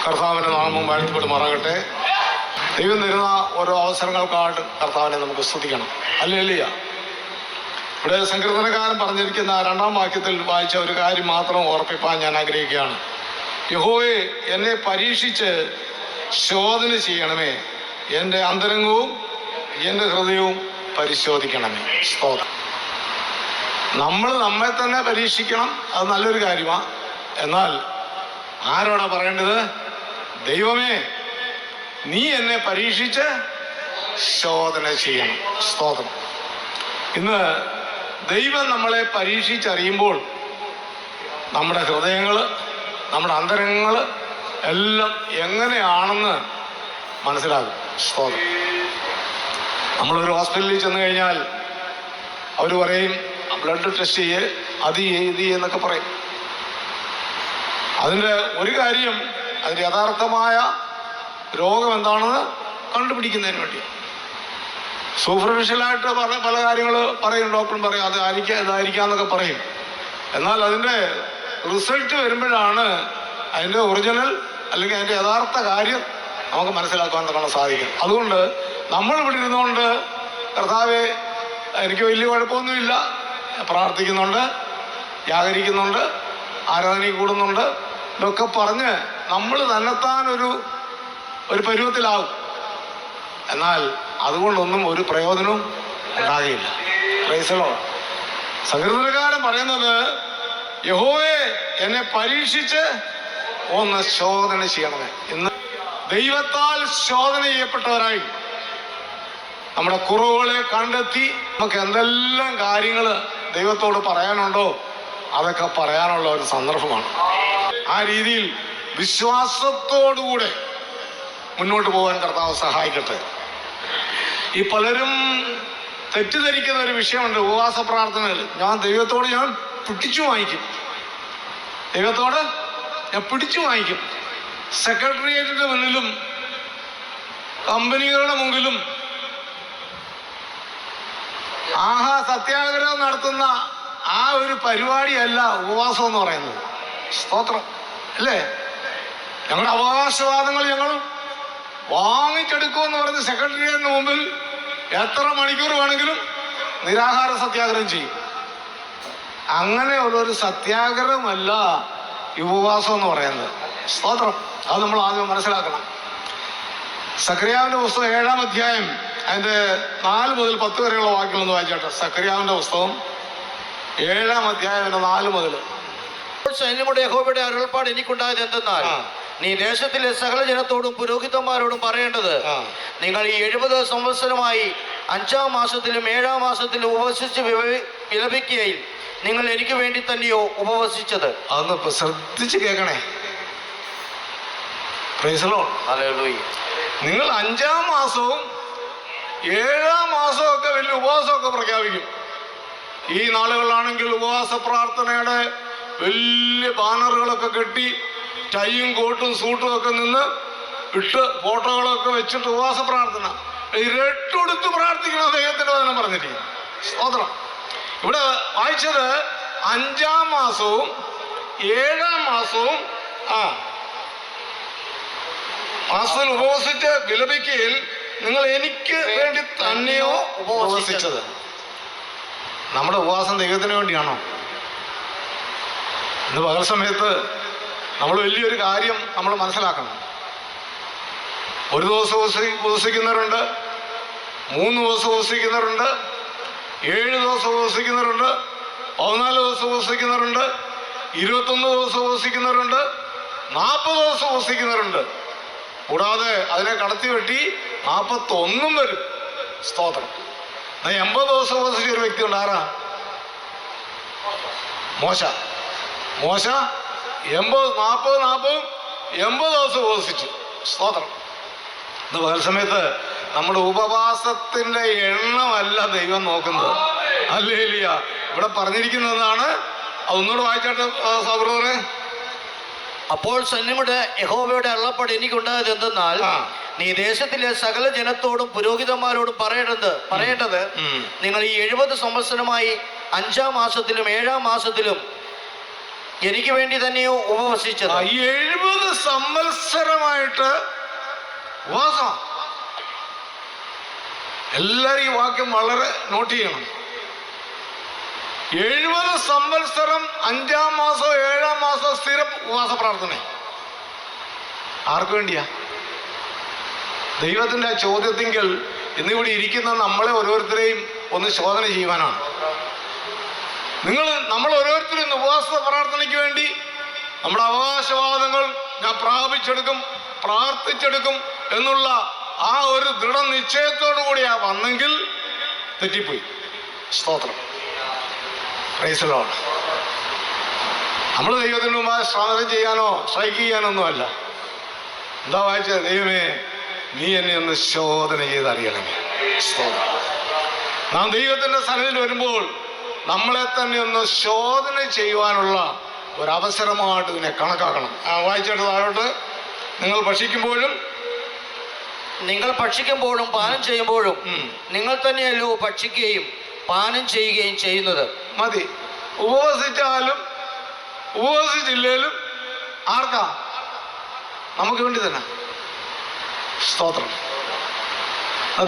കർത്താവിൻ്റെ നാമം വാഴ്ത്തപ്പെടുമാറാകട്ടെ. ദൈവം തരുന്ന ഓരോ അവസരങ്ങൾക്കായിട്ട് കർത്താവിനെ നമുക്ക് സ്തുതിക്കണം. ഹല്ലേലൂയ. ഇവിടെ സങ്കീർത്തനക്കാരൻ പറഞ്ഞിരിക്കുന്ന 2-ാം വാക്യത്തിൽ വായിച്ച ഒരു കാര്യം മാത്രം ഓർപ്പിപ്പാൻ ഞാൻ ആഗ്രഹിക്കുകയാണ്. യഹോവേ, എന്നെ പരീക്ഷിച്ച് ശോധന ചെയ്യണമേ, എൻ്റെ അന്തരംഗവും എൻ്റെ ഹൃദയവും പരിശോധിക്കണമേ. സ്തോത്രം. നമ്മൾ നമ്മെ തന്നെ പരീക്ഷിക്കണം, അത് നല്ലൊരു കാര്യമാണ്. എന്നാൽ ആരോടാ പറയേണ്ടത്? ദൈവമേ, നീ എന്നെ പരീക്ഷിച്ച് ശോധന ചെയ്യണം. സ്തോത്രം. ഇന്ന് ദൈവം നമ്മളെ പരീക്ഷിച്ചറിയുമ്പോൾ നമ്മുടെ ഹൃദയങ്ങൾ, നമ്മുടെ അന്തരംഗങ്ങൾ എല്ലാം എങ്ങനെയാണെന്ന് മനസ്സിലാകും. സ്തോത്രം. നമ്മളൊരു ഹോസ്പിറ്റലിൽ ചെന്ന് കഴിഞ്ഞാൽ അവർ പറയും ബ്ലഡ് ടെസ്റ്റ് ചെയ്യ്, അത് എന്നൊക്കെ പറയും. അതിൻ്റെ ഒരു കാര്യം, അതിൻ്റെ യഥാർത്ഥമായ രോഗം എന്താണെന്ന് കണ്ടുപിടിക്കുന്നതിന് വേണ്ടി. സൂപ്പർഫിഷ്യലായിട്ട് പല കാര്യങ്ങൾ പറയും, ഡോക്ടറും പറയും അത് ഇതായിരിക്കാന്നൊക്കെ പറയും. എന്നാൽ അതിൻ്റെ റിസൾട്ട് വരുമ്പോഴാണ് അതിൻ്റെ ഒറിജിനൽ അല്ലെങ്കിൽ അതിൻ്റെ യഥാർത്ഥ കാര്യം നമുക്ക് മനസ്സിലാക്കാൻ തന്നെ സാധിക്കും. അതുകൊണ്ട് നമ്മളിവിടെ ഇരുന്നുകൊണ്ട് കർത്താവെ എനിക്ക് വലിയ കുഴപ്പമൊന്നുമില്ല, പ്രാർത്ഥിക്കുന്നുണ്ട്, ജാഗരിക്കുന്നുണ്ട്, ആരാധനയ്ക്ക് കൂടുന്നുണ്ട്, ഇതൊക്കെ പറഞ്ഞ് നമ്മൾ തന്നെത്താൻ ഒരു പരുവത്തിലാവും. എന്നാൽ അതുകൊണ്ടൊന്നും ഒരു പ്രയോജനവും ഉണ്ടാകില്ല. Praise the Lord. സങ്കീർത്തനക്കാരൻ പറയുന്നത്, യഹോവേ, എന്നെ പരീക്ഷിച്ച് ഒന്ന് ശോധന ചെയ്യണമേ. ഇന്ന് ദൈവത്താൽ ശോധന ചെയ്യപ്പെട്ടവരായി നമ്മുടെ കുറവുകളെ കണ്ടെത്തി നമുക്ക് എന്തെല്ലാം കാര്യങ്ങൾ ദൈവത്തോട് പറയാനുണ്ടോ അതൊക്കെ പറയാനുള്ള ഒരു സന്ദർഭമാണ്. ആ രീതിയിൽ വിശ്വാസത്തോടുകൂടെ മുന്നോട്ട് പോകാൻ കർത്താവ് സഹായിക്കട്ടെ. ഈ പലരും തെറ്റിദ്ധരിക്കുന്ന ഒരു വിഷയമുണ്ട് ഉപവാസ പ്രാർത്ഥനയിൽ. ഞാൻ ദൈവത്തോട് പിടിച്ചു വാങ്ങിക്കും, ദൈവത്തോട് ഞാൻ പിടിച്ചു വാങ്ങിക്കും. സെക്രട്ടേറിയറ്റിന്റെ മുന്നിലും കമ്പനികളുടെ മുമ്പിലും സത്യാഗ്രഹം നടത്തുന്ന ആ ഒരു പരിപാടിയല്ല ഉപവാസം എന്ന് പറയുന്നത്. സ്തോത്രം അല്ലേ? ഞങ്ങളുടെ അവകാശവാദങ്ങൾ ഞങ്ങൾ വാങ്ങിച്ചെടുക്കുമെന്ന് പറഞ്ഞ് സെക്രട്ടേറിയറ്റിന് മുമ്പിൽ എത്ര മണിക്കൂർ വേണമെങ്കിലും നിരാഹാര സത്യാഗ്രഹം ചെയ്യും. അങ്ങനെയുള്ളൊരു സത്യാഗ്രഹമല്ല ഈ ഉപവാസം എന്ന് പറയുന്നത്. സ്തോത്രം. അത് നമ്മൾ ആദ്യം മനസ്സിലാക്കണം. സക്കറിയാവിന്റെ പുസ്തകം 7-ാം അധ്യായം അതിന്റെ 4 മുതൽ 10 വരെയുള്ള വാക്യങ്ങളൊന്ന് വായിച്ചാട്ടെ. സക്കറിയാവിന്റെ പുസ്തകം 7-ാം അധ്യായം 4 മുതൽ. സൈന്യങ്ങളുടെ യഹോവയുടെ അരുളപ്പാട് എനിക്കുണ്ടായത് എന്തെന്നാൽ, നീ ദേശത്തിലെ സകല ജനത്തോടും പുരോഹിതന്മാരോടും പറയേണ്ടത്, നിങ്ങൾ ഈ 70 സംവത്സരമായി 5-ാം മാസത്തിലും 7-ാം മാസത്തിലും ഉപവസിച്ച് വിലപിക്കുകയിൽ നിങ്ങൾ എനിക്ക് വേണ്ടി തന്നെയോ ഉപവസിച്ചത്? അതൊന്ന് ശ്രദ്ധിച്ച് കേൾക്കണേ. Praise the Lord. ഹല്ലേലൂയ. നിങ്ങൾ 5-ാം മാസവും 7-ാം മാസവും ഒക്കെ വലിയ ഉപവാസമൊക്കെ പ്രഖ്യാപിക്കും. ഈ നാളുകളിലാണെങ്കിൽ ഉപവാസ പ്രാർത്ഥനയുടെ വലിയ ബാനറുകളൊക്കെ കെട്ടി ടൈയും കോട്ടും സൂട്ടും ഒക്കെ നിന്ന് ഇട്ട് ഫോട്ടോകളൊക്കെ വെച്ചിട്ട് ഉപവാസ പ്രാർത്ഥന ഇരട്ടെടുത്ത് പ്രാർത്ഥിക്കണം. ദൈവത്തിന്റെ വചനം പറഞ്ഞിരിക്കുന്നു. സ്തോത്രം. ഇവിടെ വായിച്ചത് 5-ാം മാസവും 7-ാം മാസവും മാസത്തിൽ ഉപവസിച്ച് വിലപിക്കയിൽ നിങ്ങൾ എനിക്ക് വേണ്ടി തന്നെയോ ഉപവസിച്ചത്. നമ്മുടെ ഉപവാസം ദൈവത്തിന് വേണ്ടിയാണോ? ഇന്ന് പകൽ സമയത്ത് നമ്മൾ വലിയൊരു കാര്യം നമ്മൾ മനസ്സിലാക്കണം. ഒരു ദിവസം ഉപവസിക്കുന്നവരുണ്ട്, 3 ദിവസം ഉപവസിക്കുന്നവരുണ്ട്, 7 ദിവസം ഉപവസിക്കുന്നവരുണ്ട്, 14 ദിവസം ഉപവസിക്കുന്നവരുണ്ട്, 21 ദിവസം ഉപവസിക്കുന്നവരുണ്ട്, 40 ദിവസം ഉപവസിക്കുന്നവരുണ്ട്. കൂടാതെ അതിനെ കടത്തി വെട്ടി 41 വരും. സ്തോത്രം. 80 ദിവസം ഉപവസിച്ച ഒരു വ്യക്തി ഉണ്ട്. ആരാ? മോശ 40 ദിവസം ഉപവസിച്ചു. സ്തോത്രം. ഇന്ന് പകൽ സമയത്ത് നമ്മുടെ ഉപവാസത്തിന്റെ എണ്ണമല്ല ദൈവം നോക്കുന്നത്. ഹല്ലേലൂയ. ഇവിടെ പറഞ്ഞിരിക്കുന്നതാണ്. അതൊന്നുകൂടെ വായിച്ചാട്ടെ സഹോദരനെ. അപ്പോൾ സൈന്യങ്ങളുടെ യഹോവയുടെ അരുളപ്പാട് എനിക്കുണ്ടായത് എന്തെന്നാൽ, നീ ദേശത്തിലെ സകല ജനത്തോടും പുരോഹിതന്മാരോടും പറയേണ്ടത്, നിങ്ങൾ ഈ 70 സംവത്സരമായി 5-ാം മാസത്തിലും 7-ാം മാസത്തിലും എനിക്ക് വേണ്ടി തന്നെയോ ഉപവസിച്ചത്. 70 സംവത്സരമായിട്ട് ഉപവാസം. എല്ലാവരും ഈ വാക്യം വളരെ നോട്ട് ചെയ്യണം. 70 സംവത്സരം 5-ാം മാസോ 7-ാം മാസോ സ്ഥിരം ഉപവാസ പ്രാർത്ഥന. ആർക്കു വേണ്ടിയാ? ദൈവത്തിൻ്റെ ആ ചോദ്യത്തിങ്കിൽ ഇന്നിവിടെ ഇരിക്കുന്ന നമ്മളെ ഓരോരുത്തരെയും ഒന്ന് ശോധന ചെയ്യുവാനാണ്. നമ്മൾ ഓരോരുത്തരും ഉപവാസ പ്രാർത്ഥനയ്ക്ക് വേണ്ടി നമ്മുടെ അവകാശവാദങ്ങൾ ഞാൻ പ്രാപിച്ചെടുക്കും, പ്രാർത്ഥിച്ചെടുക്കും എന്നുള്ള ആ ഒരു ദൃഢനിശ്ചയത്തോടു കൂടിയാ വന്നെങ്കിൽ തെറ്റിപ്പോയി. സ്തോത്രം. Praise the Lord. നമ്മൾ ദൈവത്തിന് മുമ്പായി സ്വാഗതം ചെയ്യാനോ സ്ട്രൈക്ക് ചെയ്യാനൊന്നുമല്ല. എന്താ വായിച്ചത്? ദൈവമേ, നീ എന്നെ ഒന്ന് ശോധന ചെയ്തറിയണമേ. സ്തോത്രം. നാം ദൈവത്തിൻ്റെ സന്നിധിയിൽ വരുമ്പോൾ നമ്മളെ തന്നെ ഒന്ന് ശോധന ചെയ്യുവാനുള്ള ഒരവസരമായിട്ട് ഇതിനെ കണക്കാക്കണം. വായിച്ചിട്ട് താഴോട്ട്, നിങ്ങൾ ഭക്ഷിക്കുമ്പോഴും പാനം ചെയ്യുമ്പോഴും നിങ്ങൾ തന്നെയല്ലോ ഭക്ഷിക്കുകയും പാനം ചെയ്യുകയും ചെയ്യുന്നത്. മതി. ഉപവസിച്ചാലും ഉപവസിച്ചില്ലേലും ആർക്കാ? നമുക്ക് വേണ്ടി തന്നെ. സ്തോത്രം.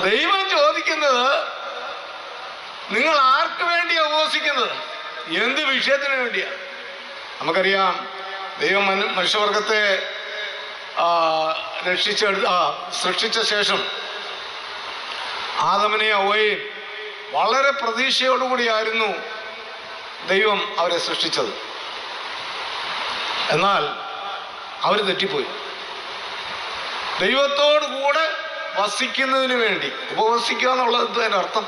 ദൈവം ചോദിക്കുന്നത്, നിങ്ങൾ ആർക്ക് വേണ്ടിയാ ഉപവസിക്കുന്നത്? എന്ത് വിഷയത്തിന് വേണ്ടിയാ? നമുക്കറിയാം, ദൈവം മനുഷ്യവർഗത്തെ സൃഷ്ടിച്ച ശേഷം ആദമിനെയും ഹവ്വയെയും വളരെ പ്രതീക്ഷയോടുകൂടിയായിരുന്നു ദൈവം അവരെ സൃഷ്ടിച്ചത്. എന്നാൽ അവർ തെറ്റിപ്പോയി. ദൈവത്തോടു കൂടെ വസിക്കുന്നതിന് വേണ്ടി ഉപവസിക്കുക എന്നുള്ളത് അതിൻ്റെ അർത്ഥം.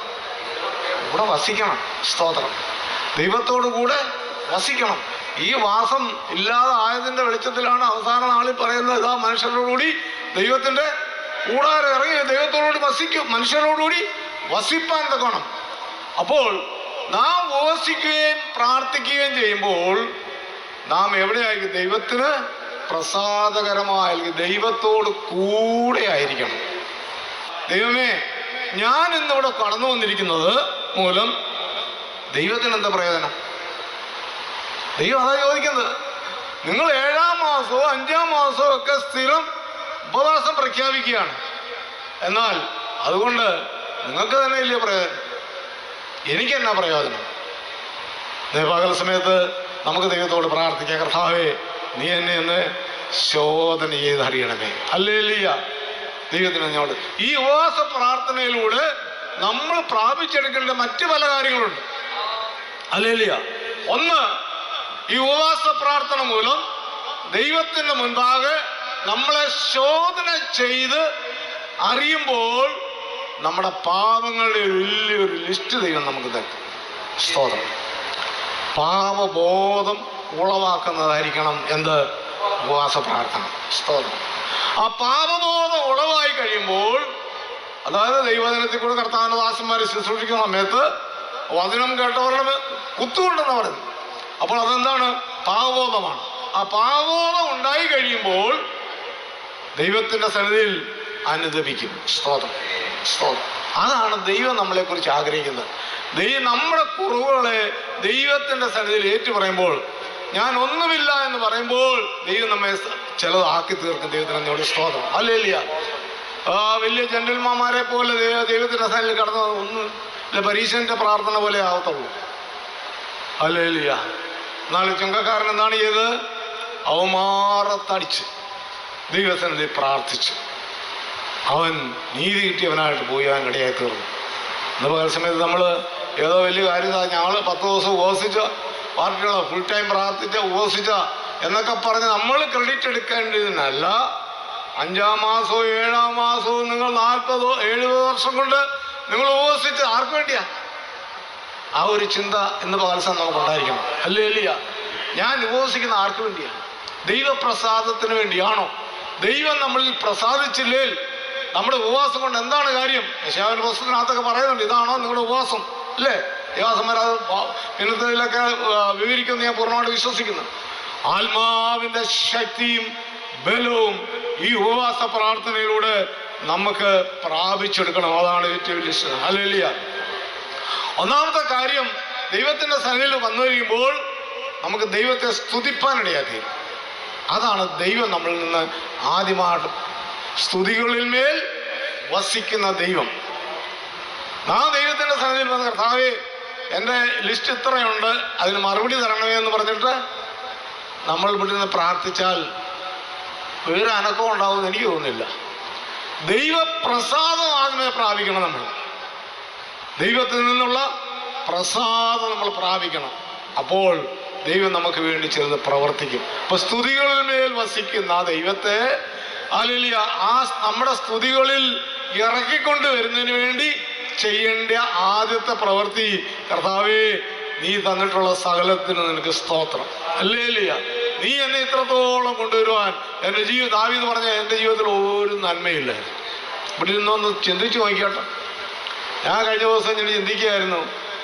ഇവിടെ വസിക്കണം. സ്തോത്രം. ദൈവത്തോടു കൂടെ വസിക്കണം. ഈ വാസം ഇല്ലാതെ ആയതിൻ്റെ വെളിച്ചത്തിലാണ് അവസാന നാളിൽ പറയുന്നത്, ഇതാ മനുഷ്യരോടുകൂടി ദൈവത്തിൻ്റെ കൂടാരം ഇറങ്ങി ദൈവത്തോടുകൂടി വസിക്കും, മനുഷ്യരോടുകൂടി വസിപ്പാൻ തക്കണം. അപ്പോൾ നാം ഉപവസിക്കുകയും പ്രാർത്ഥിക്കുകയും ചെയ്യുമ്പോൾ നാം എവിടെയായിരിക്കും? ദൈവത്തിന് പ്രസാദകരമായ ദൈവത്തോട് കൂടെ ആയിരിക്കണം. ദൈവമേ, ഞാൻ ഇന്നിവിടെ കടന്നു വന്നിരിക്കുന്നത് മൂലം ദൈവത്തിന് എന്താ പ്രയോജനം? ദൈവം അതാ ചോദിക്കുന്നത്. നിങ്ങൾ 7-ാം മാസവും 5-ാം മാസവും ഒക്കെ സ്ഥിരം ഉപവാസം പ്രഖ്യാപിക്കുകയാണ്. എന്നാൽ അതുകൊണ്ട് നിങ്ങൾക്ക് തന്നെ ഇല്ലേ പ്രയോജനം? എനിക്കെന്നാ പ്രയോജനം? പകൽ സമയത്ത് നമുക്ക് ദൈവത്തോട് പ്രാർത്ഥിക്കാം, കർത്താവേ, നീ എന്നെ ഒന്ന് ശോധന ചെയ്തറിയണമേ. ഹല്ലേലൂയ. ദൈവത്തിന് ഞങ്ങളോട് ഈ ഉപവാസ പ്രാർത്ഥനയിലൂടെ നമ്മൾ പ്രാപിച്ചെടുക്കേണ്ട മറ്റു പല കാര്യങ്ങളുണ്ട്. ഹല്ലേലൂയ. ഒന്ന്, ഈ ഉപവാസ പ്രാർത്ഥന മൂലം ദൈവത്തിൻ്റെ മുൻപാകെ നമ്മളെ ശോധന ചെയ്ത് അറിയുമ്പോൾ നമ്മുടെ പാപങ്ങളുടെ വലിയൊരു ലിസ്റ്റ് ദൈവം നമുക്ക് തരും. സ്തോത്രം. പാപബോധം ഉളവാക്കുന്നതായിരിക്കണം എന്ത്? ഉപവാസ പ്രാർത്ഥന. സ്തോത്രം. ആ പാപബോധം ഉളവായി കഴിയുമ്പോൾ, അതായത് ദൈവവചനത്തിൽ കൂടെ കർത്താവിൻ്റെ ദാസന്മാരെ ശുശ്രൂഷിക്കുന്ന സമയത്ത് വചനം കേട്ടവരുടെ കുത്തുകൊണ്ടെന്ന് പറയുന്നത്. അപ്പോൾ അതെന്താണ്? പാപബോധമാണ്. ആ പാപബോധം ഉണ്ടായി കഴിയുമ്പോൾ ദൈവത്തിൻ്റെ സന്നിധിയിൽ അനുദപിക്കും. സ്തോത്രം. സ്തോത്രം. അതാണ് ദൈവം നമ്മളെക്കുറിച്ച് ആഗ്രഹിക്കുന്നത്. നമ്മുടെ കുറവുകളെ ദൈവത്തിൻ്റെ സന്നിധിയിൽ ഏറ്റുപറയുമ്പോൾ, ഞാൻ ഒന്നുമില്ല എന്ന് പറയുമ്പോൾ ദൈവം നമ്മെ ചിലതാക്കി തീർക്കും. ദൈവത്തിന് എന്നോട് സ്തോത്രം. ഹല്ലേലൂയ. വലിയ ജെന്റിൽമാരെ പോലെ ദൈവത്തിൻ്റെ സന്നിധിയിൽ കടന്നു ഒന്നും പരീക്ഷൻ്റെ പ്രാർത്ഥന പോലെ ആവത്തുള്ളൂ. ഹല്ലേലൂയ. നാളെ ചുങ്കക്കാരൻ എന്താണ് ചെയ്തത്? അവമാറത്തടിച്ച് ദൈവസന്നിധിയിൽ പ്രാർത്ഥിച്ചു. അവൻ നീതി കിട്ടിയവനായിട്ട് പോയി അവൻ ഇടയായി തീർന്നു. ഇന്ന് പകൽ സമയത്ത് നമ്മൾ ഏതോ വലിയ കാര്യം, ഞങ്ങൾ 10 ദിവസം ഉപവസിച്ച പാർട്ടികളോ ഫുൾ ടൈം പ്രാർത്ഥിച്ച ഉപവസിച്ച എന്നൊക്കെ പറഞ്ഞ് നമ്മൾ ക്രെഡിറ്റ് എടുക്കേണ്ടതിനല്ല. 5-ാം മാസവും 7-ാം മാസവും നിങ്ങൾ 40-70 വർഷം കൊണ്ട് നിങ്ങൾ ഉപവസിച്ച് ആർക്ക് വേണ്ടിയാ? ആ ഒരു ചിന്ത ഇന്ന് പകൽസം നമുക്കുണ്ടായിരിക്കണം. ഹല്ലേലൂയ. ഞാൻ ഉപവസിക്കുന്ന ആർക്ക് വേണ്ടിയാണ്? ദൈവപ്രസാദത്തിന് വേണ്ടിയാണോ? ദൈവം നമ്മളിൽ പ്രസാദിച്ചില്ലേ നമ്മുടെ ഉപവാസം കൊണ്ട് എന്താണ് കാര്യം? യെശയ്യാവിന്റെ പുസ്തകത്തിനകത്തൊക്കെ പറയുന്നുണ്ട്, ഇതാണോ നിങ്ങളുടെ ഉപവാസം അല്ലേ? ദേവാസന്മാരത് പിന്നത്തിലൊക്കെ വിവരിക്കുന്നു. ഞാൻ പൂർണ്ണമായിട്ട് വിശ്വസിക്കുന്നു. ആത്മാവിൻ്റെ ശക്തിയും ബലവും ഈ ഉപവാസ പ്രാർത്ഥനയിലൂടെ നമുക്ക് പ്രാപിച്ചെടുക്കണം. അതാണ് ഏറ്റവും വലിയ. ഹല്ലേലൂയ. ഒന്നാമത്തെ കാര്യം, ദൈവത്തിൻ്റെ സന്നിധിയിൽ വന്നു കഴിയുമ്പോൾ നമുക്ക് ദൈവത്തെ സ്തുതിപ്പാനിടയാക്കി. അതാണ് ദൈവം നമ്മളിൽ നിന്ന് ആദ്യമായിട്ട് സ്തുതികളിൽ മേൽ വസിക്കുന്ന ദൈവം. നാം ദൈവത്തിൻ്റെ സന്നിധിയിൽ വന്ന കർത്താവേ, എൻ്റെ ലിസ്റ്റ് ഇത്രയുണ്ട്, അതിന് മറുപടി തരണമേ എന്ന് പറഞ്ഞിട്ട് നമ്മൾ ഇവിടെ നിന്ന് പ്രാർത്ഥിച്ചാൽ വേറെ അനക്കം ഉണ്ടാവുമെന്ന് എനിക്ക് തോന്നുന്നില്ല. ദൈവപ്രസാദം ആദ്യമേ പ്രാപിക്കണം. നമ്മൾ ദൈവത്തിൽ നിന്നുള്ള പ്രസാദം നമ്മൾ പ്രാപിക്കണം. അപ്പോൾ ദൈവം നമുക്ക് വേണ്ടി ചിലത് പ്രവർത്തിക്കും. അപ്പൊ സ്തുതികളിൽ മേൽ വസിക്കുന്ന ദൈവത്തെ ഹല്ലേലൂയ നമ്മുടെ സ്തുതികളിൽ ഇറക്കിക്കൊണ്ട് വരുന്നതിന് വേണ്ടി ചെയ്യേണ്ട ആദ്യത്തെ പ്രവൃത്തി, കർത്താവേ നീ തന്നിട്ടുള്ള സകലത്തിന് നിനക്ക് സ്തോത്രം. ഹല്ലേലൂയ. നീ എന്നെ ഇത്രത്തോളം കൊണ്ടുവരുവാൻ എൻ്റെ ദാവീദ് പറഞ്ഞ എൻ്റെ ജീവിതത്തിൽ ഒരു നന്മയില്ല. ഇവിടെ നിന്നൊന്ന് ചിന്തിച്ചു നോക്കിക്കോട്ടെ. ഞാൻ കഴിഞ്ഞ ദിവസം ഞാൻ ചിന്തിക്കുകയായിരുന്നു,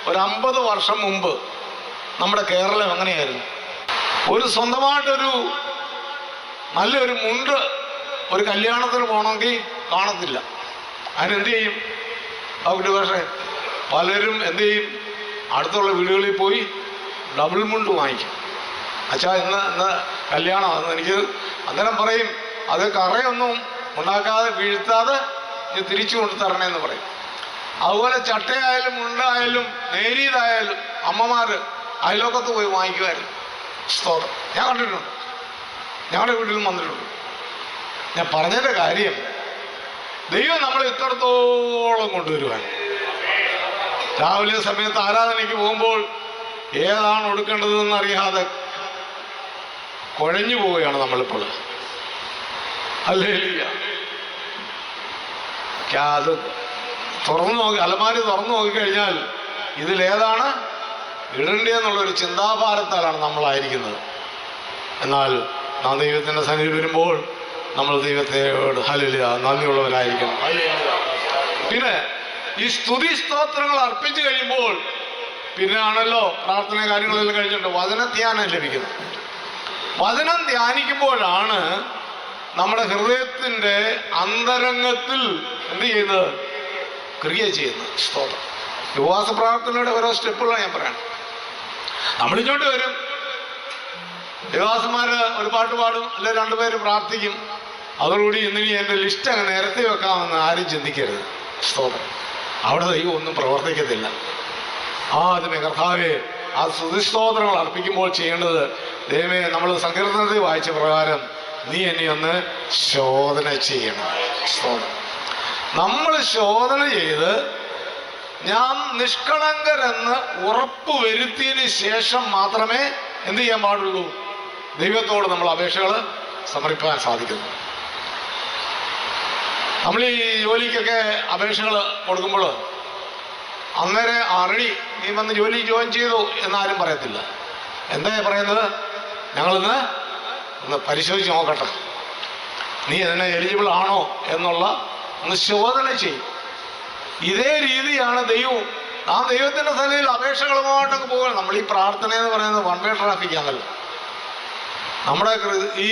ഒരു 50 വർഷം മുമ്പ് നമ്മുടെ കേരളം എങ്ങനെയായിരുന്നു? ഒരു സ്വന്തമായിട്ടൊരു നല്ലൊരു മുണ്ട് ഒരു കല്യാണത്തിന് പോകണമെങ്കിൽ കാണത്തില്ല. അതിനെന്ത് ചെയ്യും? അവിടെ പക്ഷേ പലരും എന്ത് ചെയ്യും? അടുത്തുള്ള വീടുകളിൽ പോയി ഡബിൾ മുണ്ട് വാങ്ങിക്കും. അച്ഛാ ഇന്ന് കല്യാണം, എനിക്ക് അന്നേരം പറയും അത് കറയൊന്നും ഉണ്ടാക്കാതെ വീഴ്ത്താതെ ഇത് തിരിച്ചു കൊണ്ട് തരണേന്ന് പറയും. അതുപോലെ ചട്ടയായാലും മുണ്ടായാലും നേരിയതായാലും അമ്മമാർ അയലോക്കത്ത് പോയി വാങ്ങിക്കുമായിരുന്നു. സ്തോത്രം. ഞാൻ കണ്ടിട്ടുണ്ട്, ഞങ്ങളുടെ വീട്ടിലും വന്നിട്ടുണ്ട്. ഞാൻ പറഞ്ഞതിൻ്റെ കാര്യം, ദൈവം നമ്മളെ ഇത്രത്തോളം കൊണ്ടുവരുവാൻ. രാവിലെ സമയത്ത് ആരാധനയ്ക്ക് പോകുമ്പോൾ ഏതാണ് കൊടുക്കേണ്ടതെന്ന് അറിയാതെ കുഴഞ്ഞു പോവുകയാണ് നമ്മളിപ്പോൾ. ഹല്ലേലൂയ. അത് തുറന്നു നോക്കി, അലമാരി തുറന്നു നോക്കിക്കഴിഞ്ഞാൽ ഇതിലേതാണ് ഇടേണ്ടതെന്നുള്ളൊരു ചിന്താഭാരത്താലാണ് നമ്മളായിരിക്കുന്നത്. എന്നാൽ നാം ദൈവത്തിൻ്റെ സന്നിധി വരുമ്പോൾ നമ്മൾ ദൈവത്തോട് ഹല്ലേലൂയ നന്ദിയുള്ളവരായിരിക്കണം. പിന്നെ ഈ സ്തുതി സ്തോത്രങ്ങൾ അർപ്പിച്ചു കഴിയുമ്പോൾ പിന്നെ ആണല്ലോ പ്രാർത്ഥന കാര്യങ്ങളെല്ലാം കഴിഞ്ഞിട്ട് വചനധ്യാനം ലഭിക്കുന്നത്. വചനം ധ്യാനിക്കുമ്പോഴാണ് നമ്മുടെ ഹൃദയത്തിൻ്റെ അന്തരംഗത്തിൽ എന്ത് ചെയ്യുന്നത്? ക്രിയ ചെയ്യുന്നത്. സ്തോത്രം. ഉപവാസ പ്രാർത്ഥനയുടെ ഓരോ സ്റ്റെപ്പുകളാണ് ഞാൻ പറയണം. നമ്മളിങ്ങോട്ട് വരും, ദേവാസന്മാർ ഒരു പാട്ട് പാടും, അല്ലെ 2 പേര് പ്രാർത്ഥിക്കും. അതോടുകൂടി ഇന്നിനി എൻ്റെ ലിസ്റ്റ് അങ്ങ് നിരത്തി വെക്കാമെന്ന് ആരും ചിന്തിക്കരുത്. സ്തോത്രം. അവിടെ ദൈവം ഒന്നും പ്രവർത്തിക്കത്തില്ല. ആദ്യമേ കർത്താവേ ആ സ്തുതിസ്തോത്രങ്ങൾ അർപ്പിക്കുമ്പോൾ ചെയ്യേണ്ടത്, ദൈവമേ നമ്മൾ സങ്കീർത്തനത്തിൽ വായിച്ച പ്രകാരം നീ എന്നെ ഒന്ന് ശോധന ചെയ്യണം. സ്തോത്രം. നമ്മൾ ശോധന ചെയ്ത് ഞാൻ നിഷ്കളങ്കരെന്ന് ഉറപ്പ് വരുത്തിയതിന് ശേഷം മാത്രമേ എന്ത് ചെയ്യാൻ പാടുള്ളൂ? ദൈവത്തോട് നമ്മൾ അപേക്ഷകൾ സമർപ്പിക്കാൻ സാധിക്കുന്നു. നമ്മൾ ഈ ജോലിക്കൊക്കെ അപേക്ഷകൾ കൊടുക്കുമ്പോൾ അന്നേരം അറിയി നീ വന്ന് ജോലി ജോയിൻ ചെയ്തു എന്നാരും പറയത്തില്ല. എന്താ പറയുന്നത്? ഞങ്ങളിന്ന് ഒന്ന് പരിശോധിച്ച് നോക്കട്ടെ, നീ അതിന് എലിജിബിൾ ആണോ എന്നുള്ള ഒന്ന് ശോധന ചെയ്യും. ഇതേ രീതിയാണ് ദൈവവും. ആ ദൈവത്തിൻ്റെ സന്നിധിയിൽ അപേക്ഷകളുമായിട്ടൊക്കെ പോവുകയാണ്. നമ്മൾ ഈ പ്രാർത്ഥന എന്ന് പറയുന്നത് വൺ വേ ട്രാഫിക്കാണല്ലോ. നമ്മുടെ ഈ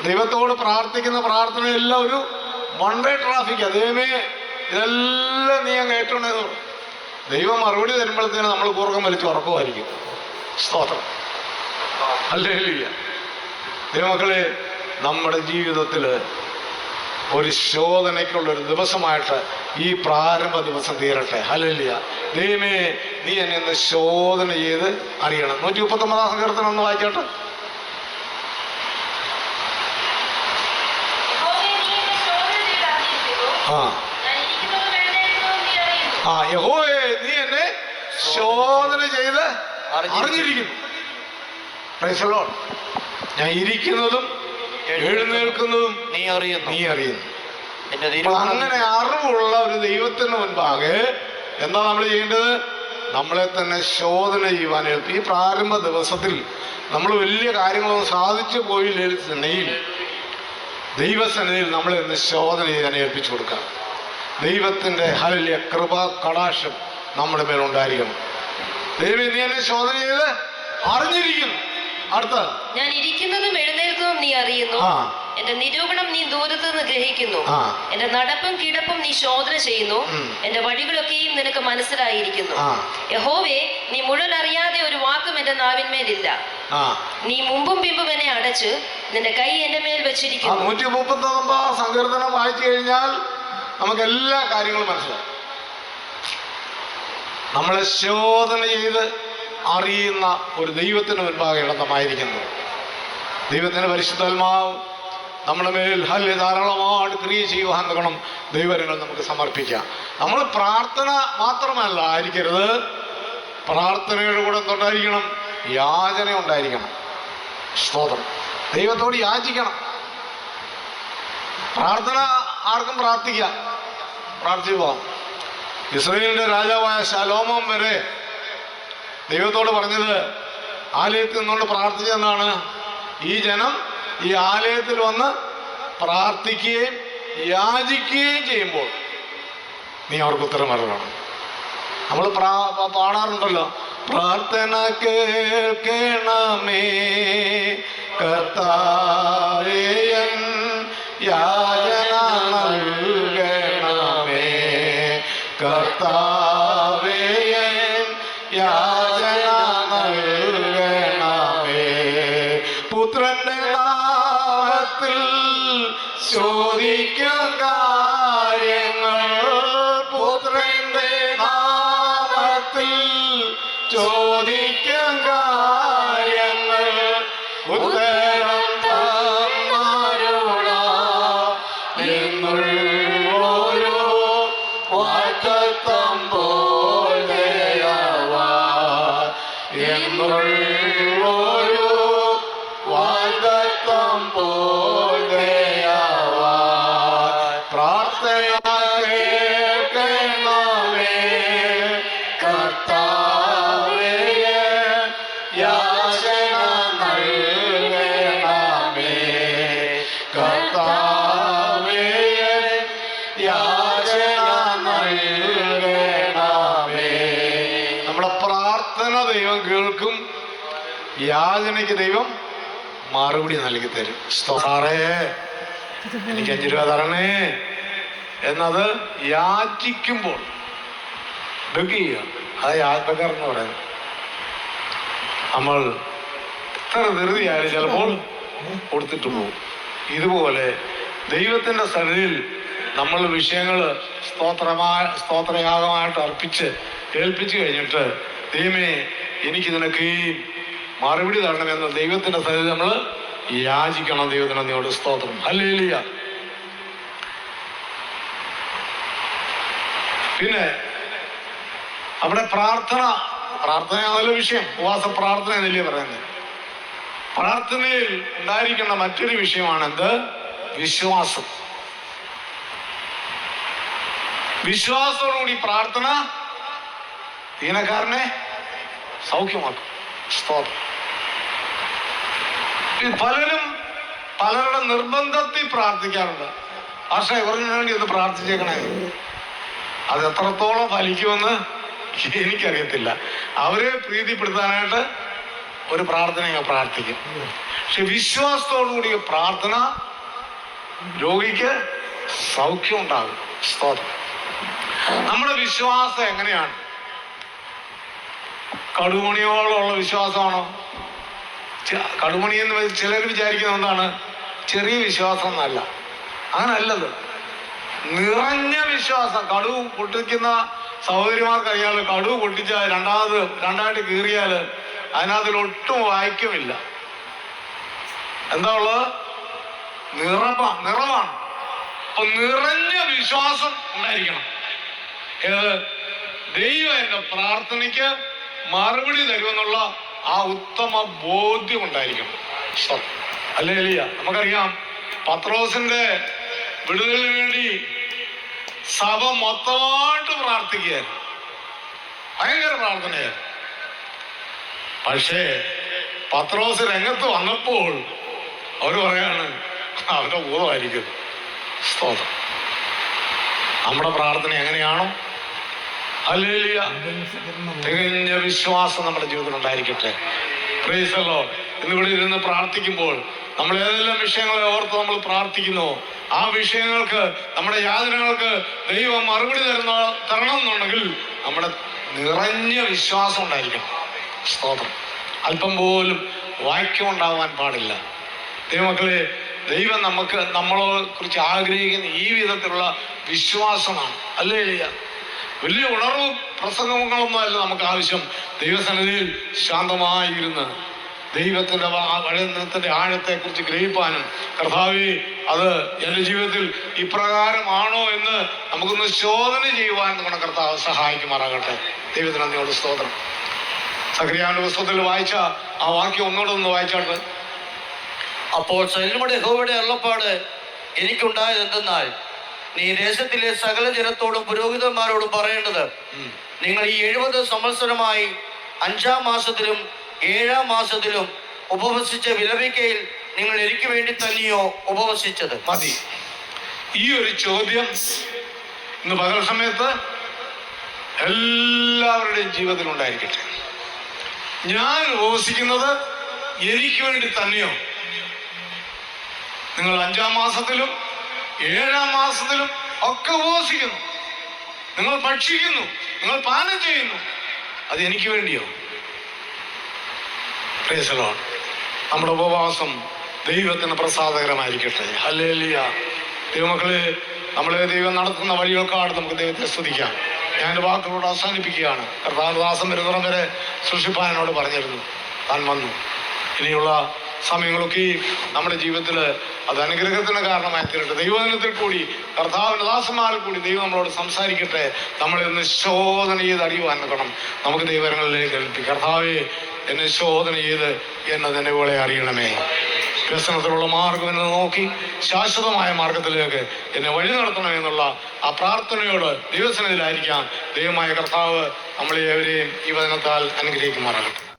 ദൈവത്തോട് പ്രാർത്ഥിക്കുന്ന പ്രാർത്ഥനയെല്ലാം ഒരു വൺ വേ ട്രാഫിക്കാ. ദൈവമേ ഇതെല്ലാം നീ അങ്ങ് ഏറ്റോണെന്ന് ദൈവം മറുപടി തരുമ്പോഴത്തേന് നമ്മൾ കൂർക്കം വലിച്ച് ഉറക്കുമായിരിക്കും. സ്തോത്രം. ഹല്ലേലൂയ. ദൈവമക്കളെ, നമ്മുടെ ജീവിതത്തിൽ ഒരു ശോധനയ്ക്കുള്ളൊരു ദിവസമായിട്ട് ഈ പ്രാരംഭ ദിവസം തീരട്ടെ. ഹല്ലേലൂയ. ദൈവമേ നീ എന്നെ ഒന്ന് ശോധന ചെയ്ത് അറിയണം. 139 സങ്കീർത്തനം ഒന്ന് വായിച്ചോട്ടെ. യഹോവേ നീ എന്നെ ശോധന ചെയ്ത് അറിഞ്ഞിരിക്കുന്നു. Praise the Lord. ഞാൻ ഇരിക്കുന്നതും എഴുന്നേൽക്കുന്നതും നീ അറിയുന്നു. അങ്ങനെ അറിവുള്ള ഒരു ദൈവത്തിന് മുൻപാകെ എന്താ നമ്മൾ ചെയ്യേണ്ടത്? നമ്മളെ തന്നെ ശോധന ചെയ്യുവാൻ ഈ പ്രാരംഭ ദിവസത്തിൽ നമ്മൾ വലിയ കാര്യങ്ങളൊന്നും സാധിച്ചു പോയില്ലെങ്കിൽ തന്നെയും ദൈവസന്നിധിയിൽ നമ്മളെ ഒന്ന് ശോധന ചെയ്യാൻ ഏൽപ്പിച്ചു കൊടുക്കാം. ദൈവത്തിൻ്റെ ഹല്ലേലൂയ കൃപ കടാക്ഷം നമ്മുടെ മേലുണ്ടായിരിക്കണം. ദൈവം നീ എന്നെ ശോധന ചെയ്ത് അറിഞ്ഞിരിക്കുന്നു. അടുത്ത ഞാൻ ഇരിക്കുന്നതും എഴുന്നേൽക്കുന്നതും നീ അറിയുന്നു. എന്റെ നിരൂപണം നീ ദൂരത്ത് നിന്ന് ഗ്രഹിക്കുന്നു. എന്റെ നടപ്പും കിടപ്പും നീ ശോധന ചെയ്യുന്നു. എന്റെ വഴികളൊക്കെയും നിനക്ക് മനസ്സിലായിരിക്കുന്നു. യഹോവേ നീ മുഴൽ അറിയാതെ ഒരു വാക്കും എന്റെ നാവിന്മേലില്ല. നീ മുമ്പും പിമ്പും എന്നെ അടച്ച് നിന്റെ കൈ എന്റെ മേൽ വെച്ചിരിക്കുന്നു. 139 സങ്കീർത്തനം വായിച്ചു കഴിഞ്ഞാൽ നമുക്ക് എല്ലാ കാര്യങ്ങളും മനസ്സിലാവും. നമ്മളെ ശോധന ചെയ്ത് അറിയുന്ന ഒരു ദൈവത്തിന് മുൻപാകെ ഇടത്തമായിരിക്കുന്നത്. ദൈവത്തിന്റെ പരിശുദ്ധാത്മാവ് നമ്മുടെ മേൽ ധാരാളമായിട്ട് ക്രിയ ചെയ്യുവാൻ തുടങ്ങണം. ദൈവങ്ങൾ നമുക്ക് സമർപ്പിക്കാം. നമ്മൾ പ്രാർത്ഥന മാത്രമല്ല ആയിരിക്കരുത്, പ്രാർത്ഥനയുടെ കൂടെ എന്തുണ്ടായിരിക്കണം? യാചന ഉണ്ടായിരിക്കണം. സ്തോത്രം. ദൈവത്തോട് യാചിക്കണം. പ്രാർത്ഥന ആർക്കും പ്രാർത്ഥിക്കാം, പ്രാർത്ഥിച്ചു പോവാം. ഇസ്രായേലിന്റെ രാജാവായ ശലോമോൻ വരെ ദൈവത്തോട് പറഞ്ഞത്, ആലയത്തിൽ നിന്നുകൊണ്ട് പ്രാർത്ഥിച്ചെന്നാണ്, ഈ ജനം ഈ ആലയത്തിൽ വന്ന് പ്രാർത്ഥിക്കുകയും യാചിക്കുകയും ചെയ്യുമ്പോൾ നീ അവർക്ക് ഉത്തരം നൽകണം. നമ്മൾ പാടാറുണ്ടല്ലോ, പ്രാർത്ഥന കേൾക്കണമേ കർത്താവേ, യാചന നൽകണമേ കർത്താവേ, യാചന നൽകണമേ. പുത്രന്റെ നാമത്തിൽ ചോദിക്കും കാര്യങ്ങൾ, പുത്രന്റെ നാമത്തിൽ ചോദിക്കും കാര്യങ്ങൾ, ഉത്തരം തന്നാരുളാം എന്നുള്ളോരോ വാഗ്ദത്തം പോൽ ദയവാൻ, എന്നുള്ളോരോ വാഗ്ദത്തം പോൽ ദയവാൻ. പ്രാർത്ഥന കേൾക്കണമേ കർത്താവേ, യാചന നൽകണമേ കർത്താവേ, യാചന നൽകണമേ. നമ്മുടെ പ്രാർത്ഥന ദൈവം കേൾക്കും, യാചനയ്ക്ക് ദൈവം മറുപടി നൽകി തരും. സാറേ എനിക്ക് 5 രൂപ തരണേ എന്നത് യാചിക്കുമ്പോൾ ചെയ്യുക. അത് യാത്രക്കാരെന്ന് പറയുന്നത്. നമ്മൾ എത്ര ധൃതിയായാലും ചിലപ്പോൾ കൊടുത്തിട്ട് പോകും. ഇതുപോലെ ദൈവത്തിന്റെ സന്നിധിയിൽ നമ്മൾ വിഷയങ്ങൾ സ്തോത്രയാഗമായിട്ട് അർപ്പിച്ച് ഏൽപ്പിച്ചു കഴിഞ്ഞിട്ട്, ദൈവമേ എനിക്ക് നിനക്ക് ഈ മറുപടി തരണമെന്ന് ദൈവത്തിന്റെ സന്നിധി നമ്മൾ യാചിക്കണം. ദൈവത്തിന് നീയോട് സ്തോത്രം. ഹല്ലേലൂയ. പിന്നെ അവിടെ പ്രാർത്ഥനയാണല്ലോ വിഷയം. ഉപവാസ പ്രാർത്ഥന എന്നല്ലേ പറയുന്നത്. പ്രാർത്ഥനയിൽ ഉണ്ടായിരിക്കേണ്ട മറ്റൊരു വിഷയമാണ് എന്ത്? വിശ്വാസം. വിശ്വാസത്തോടുകൂടി പ്രാർത്ഥന ദീനക്കാരനെ സൗഖ്യമാക്കും. സ്തോത്രം. പലരും പലരുടെ നിർബന്ധത്തിൽ പ്രാർത്ഥിക്കാറുണ്ട്. പക്ഷേ ഇവർക്ക് വേണ്ടി ഒന്ന് പ്രാർത്ഥിച്ചേക്കണേ. അത് എത്രത്തോളം ഫലിക്കുമെന്ന് എനിക്കറിയത്തില്ല. അവരെ പ്രീതിപ്പെടുത്താനായിട്ട് ഒരു പ്രാർത്ഥന ഞാൻ പ്രാർത്ഥിക്കും. പക്ഷെ വിശ്വാസത്തോടുകൂടിയ പ്രാർത്ഥന രോഗിക്ക് സൗഖ്യം ഉണ്ടാകും. സ്തോത്രം. നമ്മുടെ വിശ്വാസം എങ്ങനെയാണ്? കടുമണിയോളമുള്ള വിശ്വാസമാണോ? കടുമണി എന്ന് ചിലർ വിചാരിക്കുന്നത് എന്താണ്? ചെറിയ വിശ്വാസം എന്നല്ല. അങ്ങനല്ലത്. നിറഞ്ഞ വിശ്വാസം. കടുവ് പൊട്ടിക്കുന്ന സഹോദരിമാർക്കറിയാൽ കടുവ് പൊട്ടിച്ചാൽ രണ്ടായിട്ട് കീറിയാൽ അതിനകത്തിൽ ഒട്ടും വായിക്കുമില്ല. എന്താ ഉള്ളത്? നിറമാണ്. അപ്പൊ നിറഞ്ഞ വിശ്വാസം ഉണ്ടായിരിക്കണം. ഏത്? ദൈവം എന്റെ പ്രാർത്ഥനയ്ക്ക് മറുപടി തരുമെന്നുള്ള ആ ഉത്തമ ബോധ്യം ഉണ്ടായിരിക്കണം. ഹല്ലേലൂയ. നമുക്കറിയാം, പത്രോസിന്റെ വിടുതലിന് വേണ്ടി സഭ മൊത്തമായിട്ട് പ്രാർത്ഥിക്കുകയായിരുന്നു. ഭയങ്കര പ്രാർത്ഥനയായിരുന്നു. പക്ഷേ പത്രോസ് രംഗത്ത് വന്നപ്പോൾ അവർ പറയാണ് അവന്റെ ഭൂതമായിരിക്കും. സ്തോത്രം. നമ്മുടെ പ്രാർത്ഥന എങ്ങനെയാണോ? ഹല്ലേലൂയ. തികഞ്ഞ വിശ്വാസം നമ്മുടെ ജീവിതത്തിൽ ഉണ്ടായിരിക്കട്ടെ. Praise the Lord. ഇന്നിവിടെ ഇരുന്ന് പ്രാർത്ഥിക്കുമ്പോൾ നമ്മൾ ഏതെല്ലാം വിഷയങ്ങളെ ഓർത്ത് നമ്മൾ പ്രാർത്ഥിക്കുന്നു, ആ വിഷയങ്ങൾക്ക്, നമ്മുടെ യാതനകൾക്ക് ദൈവം മറുപടി തരണം എന്നുണ്ടെങ്കിൽ നമ്മുടെ നിറഞ്ഞ വിശ്വാസം ഉണ്ടായിരിക്കണം. സ്തോത്രം. അല്പം പോലും വാക്യം ഉണ്ടാവാൻ പാടില്ല. ദൈവമക്കളെ, ദൈവം നമ്മളെ കുറിച്ച് ആഗ്രഹിക്കുന്ന ഈ വിധത്തിലുള്ള വിശ്വാസമാണ്. അല്ലേ? വലിയ ഉണർവ് പ്രസംഗങ്ങളൊന്നും അല്ല നമുക്ക് ആവശ്യം. ദൈവസന്നിധിയിൽ ശാന്തമായിരുന്ന് ദൈവത്തിൻ്റെ വചനത്തിൻ്റെ ആഴത്തെക്കുറിച്ച് ഗ്രഹിപ്പാനും, കർത്താവേ അത് എൻ്റെ ജീവിതത്തിൽ ഇപ്രകാരമാണോ എന്ന് നമുക്കൊന്ന് ശോധന ചെയ്യുവാൻ നമ്മുടെ കർത്താവ് സഹായിക്കുമാറാകട്ടെ. ദൈവത്തിന് നന്ദിയോട് സ്തോത്രം. സക്രിയാവിന്റെ പുസ്തകത്തിൽ വായിച്ച ആ വാക്യം ഒന്നുകൂടെ ഒന്ന് വായിച്ചാട്ട്. അപ്പോൾ സൈന്യങ്ങളുടെ യഹോവയുടെ അരുളപ്പാട് എനിക്കുണ്ടായത് എന്തെന്നാൽ, നീ ദേശത്തിലെ സകല ജനത്തോടും പുരോഹിതന്മാരോടും പറയേണ്ടത്, നിങ്ങൾ ഈ 70 സംവത്സരമായി 5-ാം മാസത്തിലും 7-ാം മാസത്തിലും ഉപവസിച്ച വിലപിക്കയിൽ നിങ്ങൾ എനിക്ക് വേണ്ടി തന്നെയോ ഉപവസിച്ചത്? മതി. ഈ ഒരു ചോദ്യം ഇന്ന് പകൽ സമയത്ത് എല്ലാവരുടെയും ജീവിതത്തിൽ ഉണ്ടായിരിക്കട്ടെ. ഞാൻ ഉപവസിക്കുന്നത് എനിക്ക് വേണ്ടി തന്നെയോ? നിങ്ങൾ 5-ാം മാസത്തിലും 7-ാം മാസത്തിലും ഒക്കെ ഉപവസിക്കുന്നു, നിങ്ങൾ ഭക്ഷിക്കുന്നു, നിങ്ങൾ പാനം ചെയ്യുന്നു, അത് എനിക്ക് വേണ്ടിയോ? Praise the Lord. നമ്മുടെ ഉപവാസം ദൈവത്തിന് പ്രസാദകരമായിരിക്കട്ടെ. ഹല്ലേലൂയ. ദൈവമക്കളെ, നമ്മളെ ദൈവം നടത്തുന്ന വഴികൾക്കാണ് നമുക്ക് ദൈവത്തെ സ്തുതിക്കാം. ഞാൻ എൻ്റെ വാക്കുകളോട് അവസാനിപ്പിക്കുകയാണ്. കർത്താദാസം വരുന്നിടം വരെ സൃഷ്ടിപ്പാനോട് പറഞ്ഞിരുന്നു, താൻ വന്നു. ഇനിയുള്ള സമയങ്ങളൊക്കെ നമ്മുടെ ജീവിതത്തിൽ അത് അനുഗ്രഹത്തിന് കാരണമായി തീരട്ടെ. ദൈവദിനത്തിൽ കൂടി കർത്താവിൻ്റെ ദാസന്മാരിൽ കൂടി ദൈവം നമ്മളോട് സംസാരിക്കട്ടെ. നമ്മളെ ഒന്ന് ശോധന ചെയ്ത് അറിയുവാൻ നോക്കണം. നമുക്ക് ദൈവങ്ങളിലേക്ക് ഏൽപ്പിക്കാം. കർത്താവേ, എന്നെ ശോധന ചെയ്ത് എന്നതിൻ്റെ പോലെ അറിയണമേ. വ്യസനത്തിലുള്ള മാർഗം എന്നെ നോക്കി ശാശ്വതമായ മാർഗത്തിലേക്ക് എന്നെ വഴി നടത്തണമെന്നുള്ള ആ പ്രാർത്ഥനയോട് ദൈവസന്നിധിയിലായിരിക്കാം. ദൈവമായ കർത്താവ് നമ്മളെ ഏവരെയും ഈ വചനത്താൽ അനുഗ്രഹിക്കുമാറാകട്ടെ.